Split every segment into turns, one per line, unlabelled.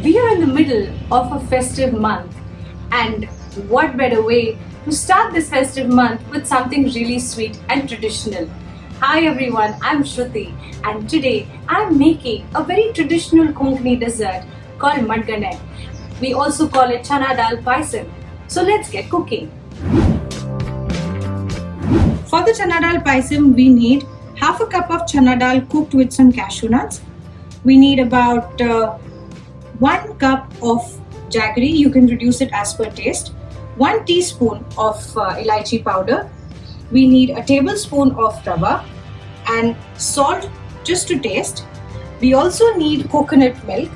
We are in the middle of a festive month, and what better way to start this festive month with something really sweet and traditional. Hi everyone, I'm Shruti, and today I'm making a very traditional Konkani dessert called Madgane. We also call it Chana Dal Payasam. So let's get cooking. For the Chana Dal Payasam, we need half a cup of chana dal cooked with some cashew nuts. We need about 1 cup of jaggery. You can reduce it as per taste. 1 teaspoon of elaichi powder. We need a tablespoon of rava and salt just to taste. We also need coconut milk,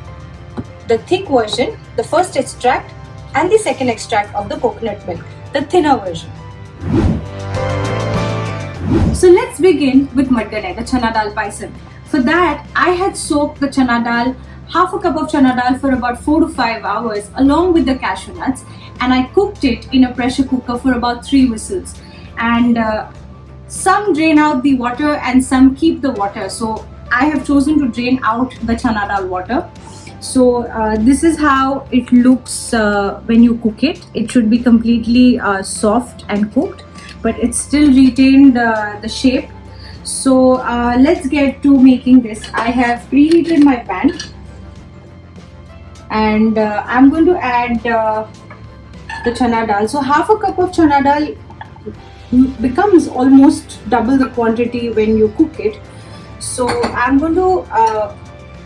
the thick version, the first extract, and the second extract of the coconut milk, the thinner version. So let's begin with Madgane, the Chana Dal Payasam. For that, I had soaked the chana dal, half a cup of chana dal for about 4 to 5 hours along with the cashew nuts, and I cooked it in a pressure cooker for about 3 whistles. And some drain out the water and some keep the water. So I have chosen to drain out the chana dal water. So this is how it looks when you cook it. It should be completely soft and cooked, but it still retained the shape. So let's get to making this. I have preheated my pan, and I'm going to add the chana dal. So half a cup of chana dal becomes almost double the quantity when you cook it. So I'm going to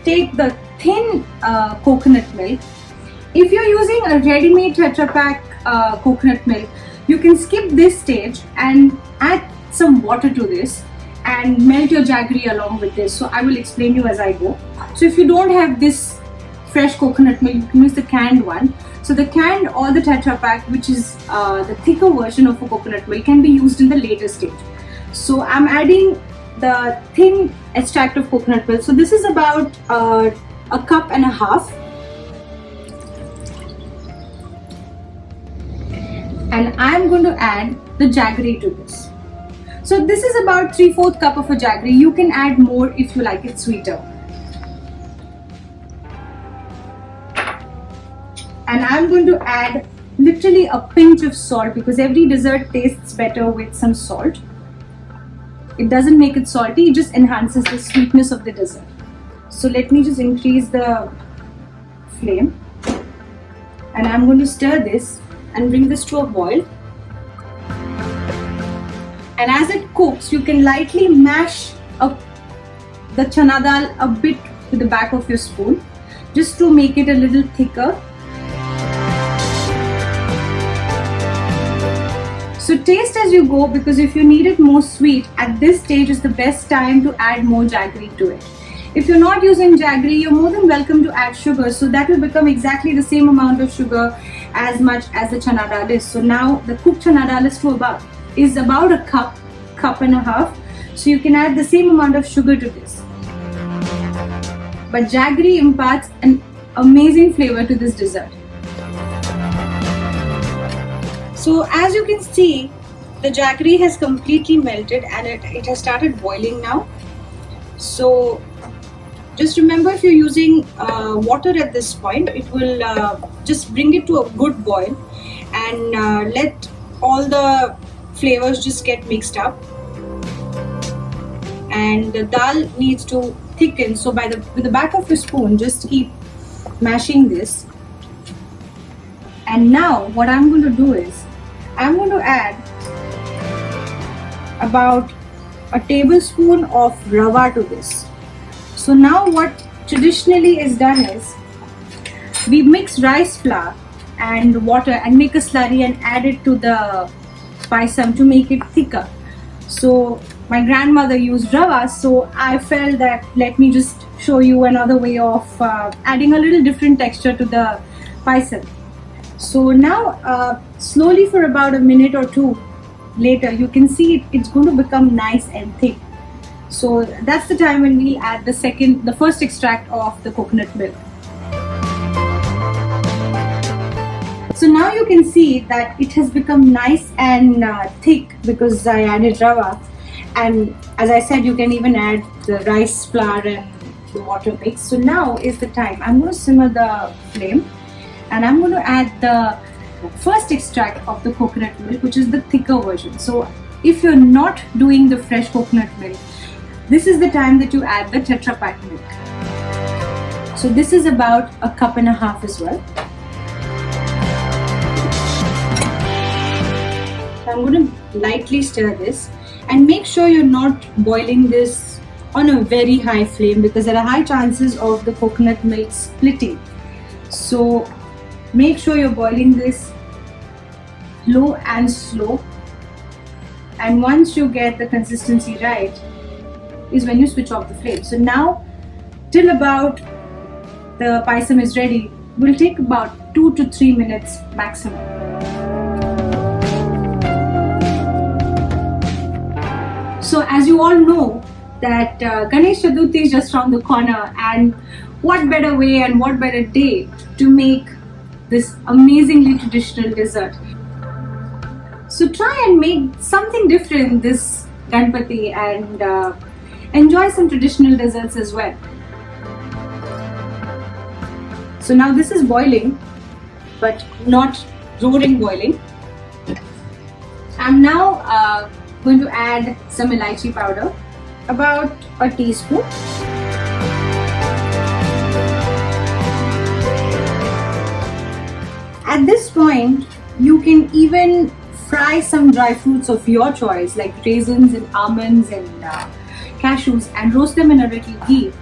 take the thin coconut milk. If you're using a ready-made Tetra Pak coconut milk, you can skip this stage and add some water to this and melt your jaggery along with this. So I will explain you as I go. So if you don't have this fresh coconut milk, you can use the canned one. So the canned or the Tetra Pak, which is the thicker version of a coconut milk, can be used in the later stage. So I'm adding the thin extract of coconut milk. So this is about a cup and a half. And I'm going to add the jaggery to this. So this is about 3/4 cup of a jaggery. You can add more if you like it sweeter. And I'm going to add literally a pinch of salt, because every dessert tastes better with some salt. It doesn't make it salty, it just enhances the sweetness of the dessert. So let me just increase the flame, and I'm going to stir this and bring this to a boil. And as it cooks, you can lightly mash up the chana dal a bit with the back of your spoon, just to make it a little thicker. So taste as you go, because if you need it more sweet, at this stage is the best time to add more jaggery to it. If you're not using jaggery, you're more than welcome to add sugar. So that will become exactly the same amount of sugar as much as the chana dal is. So now the cooked chana dal is about a cup and a half. So you can add the same amount of sugar to this. But jaggery imparts an amazing flavor to this dessert. So as you can see, the jaggery has completely melted and it has started boiling now. So just remember, if you're using water at this point, it will just bring it to a good boil and let all the flavors just get mixed up. And the dal needs to thicken. So with the back of your spoon, just keep mashing this. And now what I'm going to do is, I'm going to add about a tablespoon of rava to this. So now what traditionally is done is, we mix rice flour and water and make a slurry and add it to the payasam to make it thicker. So my grandmother used rava, so I felt that let me just show you another way of adding a little different texture to the payasam. So now slowly for about a minute or two later, you can see it's going to become nice and thick. So that's the time when we'll add the first extract of the coconut milk. So now you can see that it has become nice and thick because I added rava. And as I said, you can even add the rice flour and the water mix. So now is the time. I'm going to simmer the flame and I'm going to add the first extract of the coconut milk, which is the thicker version. So if you're not doing the fresh coconut milk, this is the time that you add the Tetra Pak milk. So this is about a cup and a half as well. So I'm going to lightly stir this and make sure you're not boiling this on a very high flame because there are high chances of the coconut milk splitting. So make sure you're boiling this low and slow, and once you get the consistency right is when you switch off the flame. So now till about the payasam is ready will take about 2 to 3 minutes maximum. So as you all know that Ganesh Chaturthi is just around the corner, and what better way and what better day to make this amazingly traditional dessert. So try and make something different this Ganpati and enjoy some traditional desserts as well. So now this is boiling, but not roaring boiling. I'm now going to add some elaichi powder, about a teaspoon. At this point, you can even fry some dry fruits of your choice like raisins and almonds and cashews and roast them in a little ghee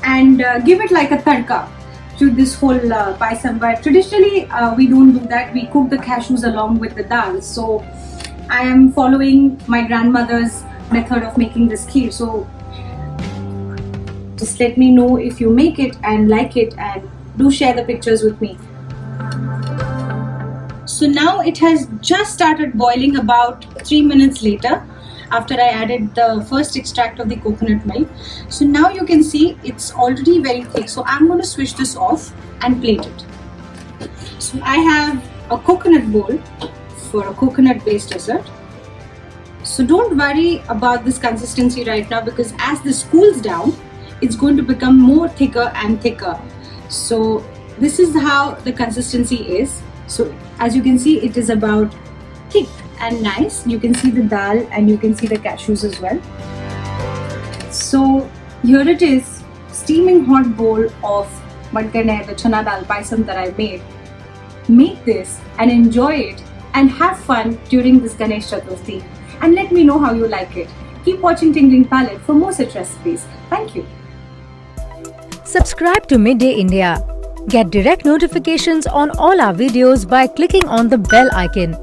and give it like a tadka to this whole payasam. But traditionally we don't do that. We cook the cashews along with the dal. So I am following my grandmother's method of making this kheer. So just let me know if you make it and like it, and do share the pictures with me. So now it has just started boiling about 3 minutes later after I added the first extract of the coconut milk. So now you can see it's already very thick. So I'm going to switch this off and plate it. So I have a coconut bowl for a coconut based dessert. So don't worry about this consistency right now because as this cools down, it's going to become more thicker and thicker. So this is how the consistency is. So as you can see, it is about thick and nice. You can see the dal and you can see the cashews as well. So here it is, steaming hot bowl of Madgane, the Chana Dal Payasam that I made. Make this and enjoy it and have fun during this Ganesh Chaturthi. And let me know how you like it. Keep watching Tingling Palette for more such recipes. Thank you.
Subscribe to Midday India. Get direct notifications on all our videos by clicking on the bell icon.